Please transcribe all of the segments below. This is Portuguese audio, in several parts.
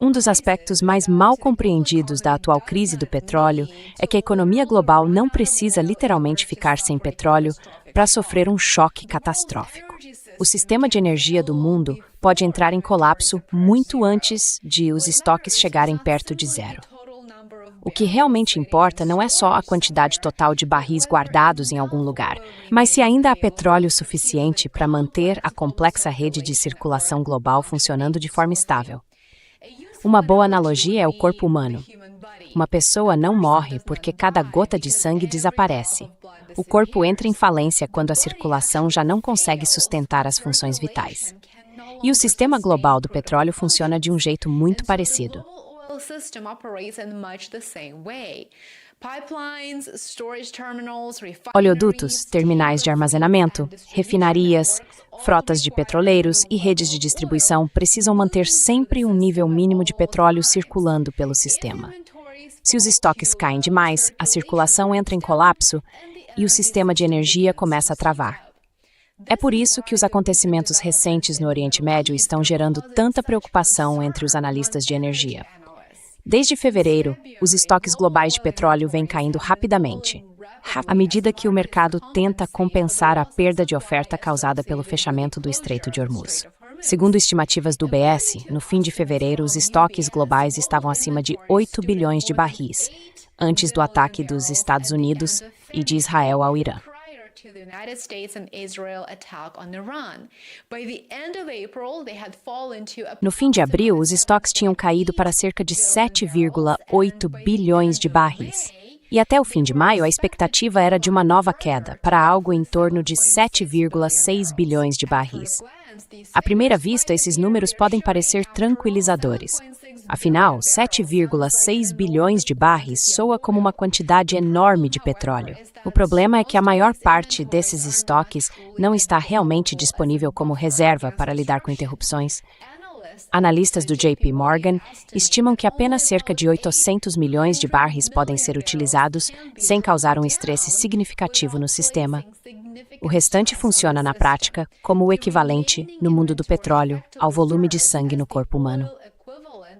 Um dos aspectos mais mal compreendidos da atual crise do petróleo é que a economia global não precisa literalmente ficar sem petróleo para sofrer um choque catastrófico. O sistema de energia do mundo pode entrar em colapso muito antes de os estoques chegarem perto de zero. O que realmente importa não é só a quantidade total de barris guardados em algum lugar, mas se ainda há petróleo suficiente para manter a complexa rede de circulação global funcionando de forma estável. Uma boa analogia é o corpo humano. Uma pessoa não morre porque cada gota de sangue desaparece. O corpo entra em falência quando a circulação já não consegue sustentar as funções vitais. E o sistema global do petróleo funciona de um jeito muito parecido. Oleodutos, terminais de armazenamento, refinarias, frotas de petroleiros e redes de distribuição precisam manter sempre um nível mínimo de petróleo circulando pelo sistema. Se os estoques caem demais, a circulação entra em colapso e o sistema de energia começa a travar. É por isso que os acontecimentos recentes no Oriente Médio estão gerando tanta preocupação entre os analistas de energia. Desde fevereiro, os estoques globais de petróleo vêm caindo rapidamente, à medida que o mercado tenta compensar a perda de oferta causada pelo fechamento do Estreito de Hormuz. Segundo estimativas do UBS, no fim de fevereiro, os estoques globais estavam acima de 8 bilhões de barris, antes do ataque dos Estados Unidos e de Israel ao Irã. No fim de abril, os estoques tinham caído para cerca de 7,8 bilhões de barris. E até o fim de maio, a expectativa era de uma nova queda, para algo em torno de 7,6 bilhões de barris. À primeira vista, esses números podem parecer tranquilizadores. Afinal, 7,6 bilhões de barris soa como uma quantidade enorme de petróleo. O problema é que a maior parte desses estoques não está realmente disponível como reserva para lidar com interrupções. Analistas do JP Morgan estimam que apenas cerca de 800 milhões de barris podem ser utilizados sem causar um estresse significativo no sistema. O restante funciona na prática como o equivalente, no mundo do petróleo, ao volume de sangue no corpo humano.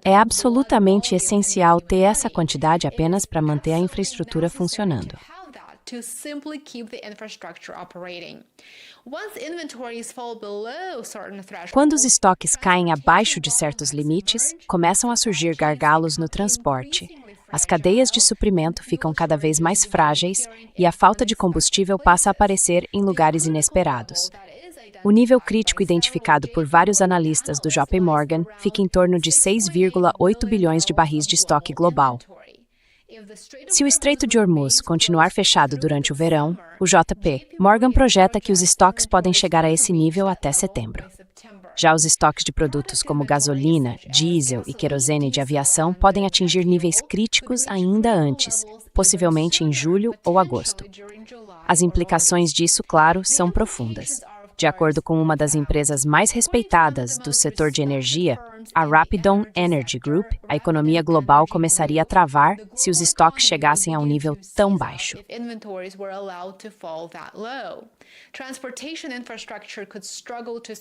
É absolutamente essencial ter essa quantidade apenas para manter a infraestrutura funcionando. Quando os estoques caem abaixo de certos limites, começam a surgir gargalos no transporte. As cadeias de suprimento ficam cada vez mais frágeis e a falta de combustível passa a aparecer em lugares inesperados. O nível crítico identificado por vários analistas do JP Morgan fica em torno de 6,8 bilhões de barris de estoque global. Se o Estreito de Hormuz continuar fechado durante o verão, o JP Morgan projeta que os estoques podem chegar a esse nível até setembro. Já os estoques de produtos como gasolina, diesel e querosene de aviação podem atingir níveis críticos ainda antes, possivelmente em julho ou agosto. As implicações disso, claro, são profundas. De acordo com uma das empresas mais respeitadas do setor de energia, a Rapidon Energy Group, a economia global começaria a travar se os estoques chegassem a um nível tão baixo.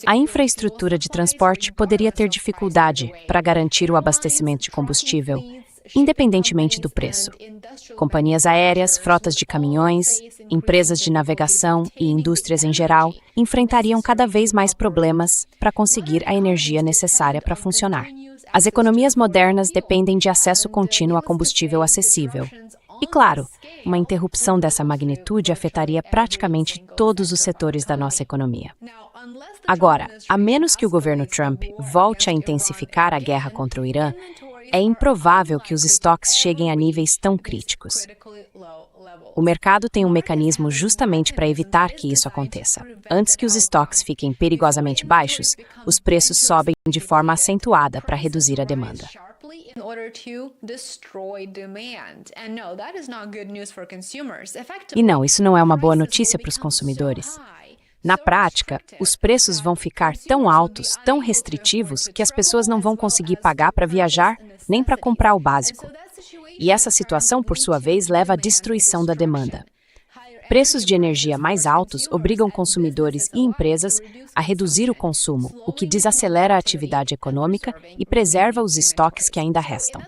A infraestrutura de transporte poderia ter dificuldade para garantir o abastecimento de combustível, independentemente do preço. Companhias aéreas, frotas de caminhões, empresas de navegação e indústrias em geral enfrentariam cada vez mais problemas para conseguir a energia necessária para funcionar. As economias modernas dependem de acesso contínuo a combustível acessível. E, claro, uma interrupção dessa magnitude afetaria praticamente todos os setores da nossa economia. Agora, a menos que o governo Trump volte a intensificar a guerra contra o Irã, é improvável que os estoques cheguem a níveis tão críticos. O mercado tem um mecanismo justamente para evitar que isso aconteça. Antes que os estoques fiquem perigosamente baixos, os preços sobem de forma acentuada para reduzir a demanda. E não, isso não é uma boa notícia para os consumidores. Na prática, os preços vão ficar tão altos, tão restritivos, que as pessoas não vão conseguir pagar para viajar nem para comprar o básico. E essa situação, por sua vez, leva à destruição da demanda. Preços de energia mais altos obrigam consumidores e empresas a reduzir o consumo, o que desacelera a atividade econômica e preserva os estoques que ainda restam.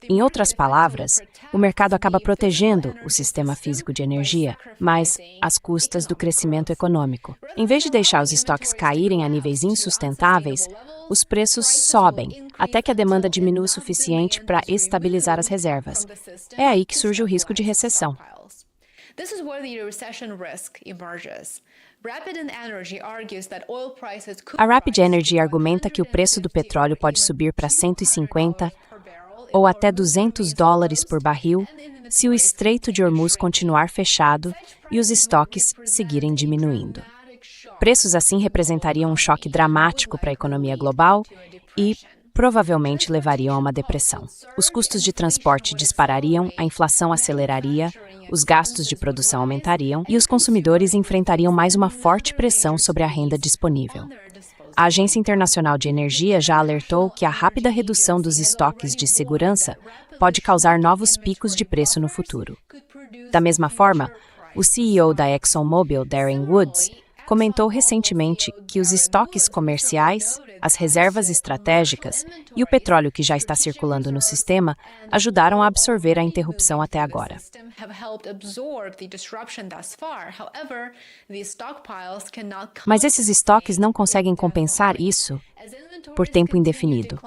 Em outras palavras, o mercado acaba protegendo o sistema físico de energia, mas às custas do crescimento econômico. Em vez de deixar os estoques caírem a níveis insustentáveis, os preços sobem, até que a demanda diminua o suficiente para estabilizar as reservas. É aí que surge o risco de recessão. A Rapid Energy argumenta que o preço do petróleo pode subir para 150 ou até $200 por barril se o Estreito de Hormuz continuar fechado e os estoques seguirem diminuindo. Preços assim representariam um choque dramático para a economia global e provavelmente levariam a uma depressão. Os custos de transporte disparariam, a inflação aceleraria, os gastos de produção aumentariam e os consumidores enfrentariam mais uma forte pressão sobre a renda disponível. A Agência Internacional de Energia já alertou que a rápida redução dos estoques de segurança pode causar novos picos de preço no futuro. Da mesma forma, o CEO da ExxonMobil, Darren Woods, comentou recentemente que os estoques comerciais, as reservas estratégicas e o petróleo que já está circulando no sistema ajudaram a absorver a interrupção até agora. Mas esses estoques não conseguem compensar isso por tempo indefinido.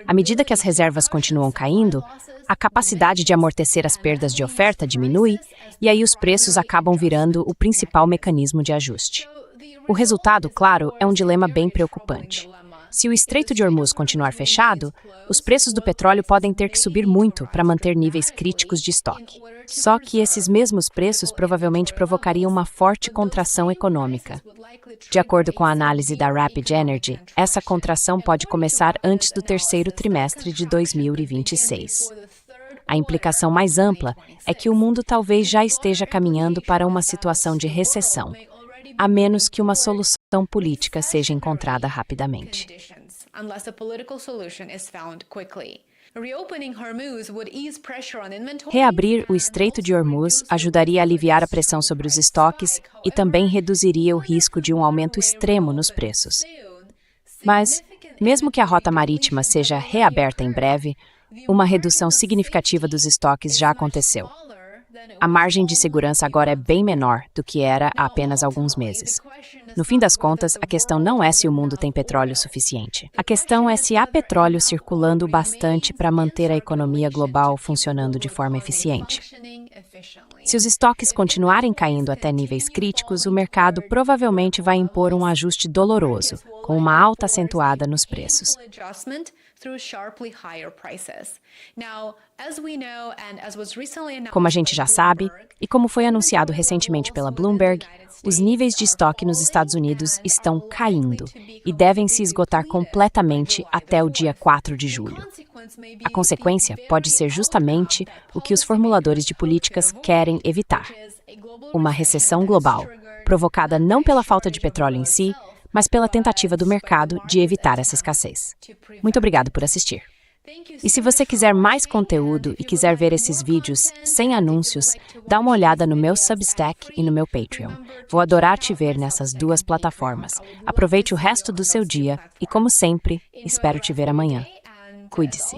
À medida que as reservas continuam caindo, a capacidade de amortecer as perdas de oferta diminui e aí os preços acabam virando o principal mecanismo de ajuste. O resultado, claro, é um dilema bem preocupante. Se o Estreito de Hormuz continuar fechado, os preços do petróleo podem ter que subir muito para manter níveis críticos de estoque. Só que esses mesmos preços provavelmente provocariam uma forte contração econômica. De acordo com a análise da Rapid Energy, essa contração pode começar antes do terceiro trimestre de 2026. A implicação mais ampla é que o mundo talvez já esteja caminhando para uma situação de recessão, a menos que uma solução política seja encontrada rapidamente. Reabrir o Estreito de Hormuz ajudaria a aliviar a pressão sobre os estoques e também reduziria o risco de um aumento extremo nos preços. Mas, mesmo que a rota marítima seja reaberta em breve, uma redução significativa dos estoques já aconteceu. A margem de segurança agora é bem menor do que era há apenas alguns meses. No fim das contas, a questão não é se o mundo tem petróleo suficiente. A questão é se há petróleo circulando bastante para manter a economia global funcionando de forma eficiente. Se os estoques continuarem caindo até níveis críticos, o mercado provavelmente vai impor um ajuste doloroso, com uma alta acentuada nos preços. Como a gente já sabe, e como foi anunciado recentemente pela Bloomberg, os níveis de estoque nos Estados Unidos estão caindo e devem se esgotar completamente até o dia 4 de julho. A consequência pode ser justamente o que os formuladores de políticas querem evitar: uma recessão global, provocada não pela falta de petróleo em si, mas pela tentativa do mercado de evitar essa escassez. Muito obrigado por assistir. E se você quiser mais conteúdo e quiser ver esses vídeos sem anúncios, dá uma olhada no meu Substack e no meu Patreon. Vou adorar te ver nessas duas plataformas. Aproveite o resto do seu dia e, como sempre, espero te ver amanhã. Cuide-se.